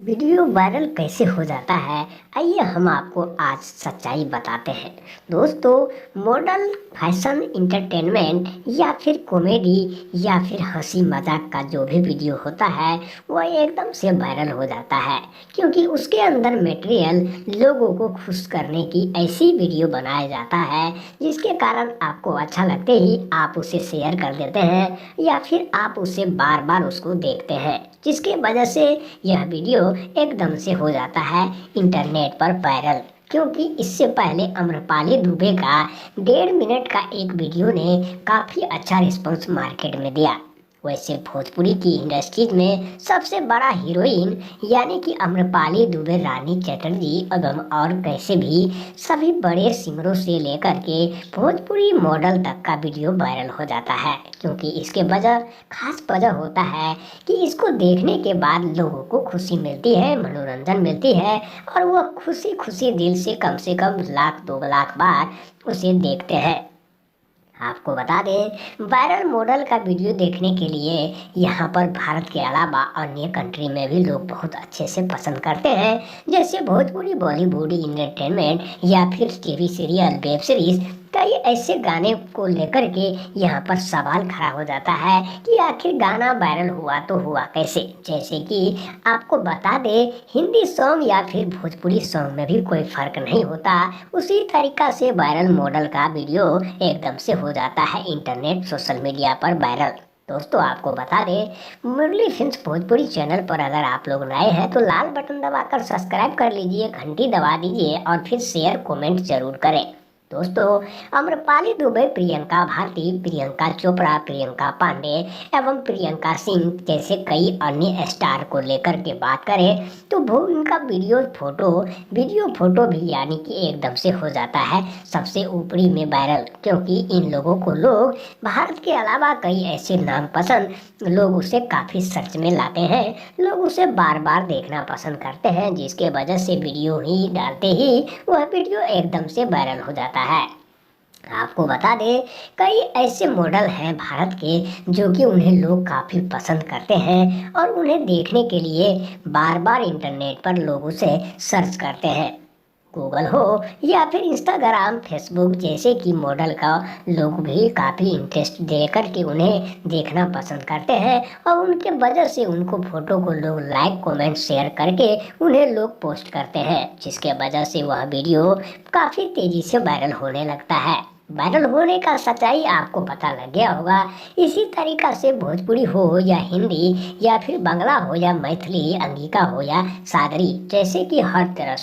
Video viral कैसे हो जाता है? आइए हम आपको आज सच्चाई बताते हैं। दोस्तों, मॉडल, फैशन, इंटरटेनमेंट या फिर कॉमेडी या फिर हंसी मजाक का जो भी वीडियो होता है वह एकदम से वायरल हो जाता है, क्योंकि उसके अंदर मटेरियल लोगों को खुश करने की ऐसी वीडियो बनाया जाता है जिसके कारण आपको अच्छा लगते ही आप उसे शेयर कर देते हैं या फिर आप उसे बार बार उसको देखते हैं, जिसकी वजह से यह वीडियो एकदम से हो जाता है इंटरनेट पर वायरल। क्योंकि इससे पहले अम्रपाली दुबे का 1.5 मिनट का एक वीडियो ने काफ़ी अच्छा रिस्पॉन्स मार्केट में दिया। वैसे भोजपुरी की इंडस्ट्रीज में सबसे बड़ा हीरोइन यानी कि अम्रपाली दुबे, रानी चटर्जी एवं और कैसे भी सभी बड़े सिंगरों से लेकर के भोजपुरी मॉडल तक का वीडियो वायरल हो जाता है, क्योंकि इसके वजह खास वजह होता है कि इसको देखने के बाद लोगों को खुशी मिलती है, मनोरंजन मिलती है और वह खुशी खुशी दिल से कम लाख 2 लाख बार उसे देखते हैं। आपको बता दें, वायरल मॉडल का वीडियो देखने के लिए यहाँ पर भारत के अलावा अन्य कंट्री में भी लोग बहुत अच्छे से पसंद करते हैं, जैसे भोजपुरी, बॉलीवुड, इंटरटेनमेंट या फिर टीवी सीरियल, वेब सीरीज। कई ऐसे गाने को लेकर के यहाँ पर सवाल खड़ा हो जाता है कि आखिर गाना वायरल हुआ तो हुआ कैसे। जैसे कि आपको बता दें, हिंदी सॉन्ग या फिर भोजपुरी सॉन्ग में भी कोई फर्क नहीं होता, उसी तरीका से वायरल मॉडल का वीडियो एकदम से हो जाता है इंटरनेट सोशल मीडिया पर वायरल। दोस्तों, आपको बता दें, मुरली फिल्म्स भोजपुरी चैनल पर अगर आप लोग नए हैं तो लाल बटन दबाकर सब्सक्राइब कर लीजिए, घंटी दबा दीजिए और फिर शेयर कमेंट जरूर करें। दोस्तों, अम्रपाली दुबे, प्रियंका भारती, प्रियंका चोपड़ा, प्रियंका पांडे एवं प्रियंका सिंह जैसे कई अन्य स्टार को लेकर के बात करें तो वो इनका वीडियो फोटो भी यानी कि एकदम से हो जाता है सबसे ऊपरी में वायरल, क्योंकि इन लोगों को लोग भारत के अलावा कई ऐसे नाम पसंद लोग उसे काफ़ी सर्च में लाते हैं, लोग उसे बार बार देखना पसंद करते हैं, जिसके वजह से वीडियो ही डालते ही वह वीडियो एकदम से वायरल हो जाता है। आपको बता दें, कई ऐसे मॉडल हैं भारत के जो कि उन्हें लोग काफ़ी पसंद करते हैं और उन्हें देखने के लिए बार बार इंटरनेट पर लोग उसे सर्च करते हैं। गूगल हो या फिर इंस्टाग्राम, फेसबुक जैसे कि मॉडल का लोग भी काफ़ी इंटरेस्ट दे करके उन्हें देखना पसंद करते हैं और उनके वजह से उनको फोटो को लोग लाइक कमेंट शेयर करके उन्हें लोग पोस्ट करते हैं, जिसके वजह से वह वीडियो काफ़ी तेज़ी से वायरल होने लगता है। वायरल होने का सच्चाई आपको पता लग गया होगा। इसी तरीका से भोजपुरी हो या हिंदी या फिर बांग्ला हो या मैथिली, अंगिका हो या सादरी जैसे कि हर तरह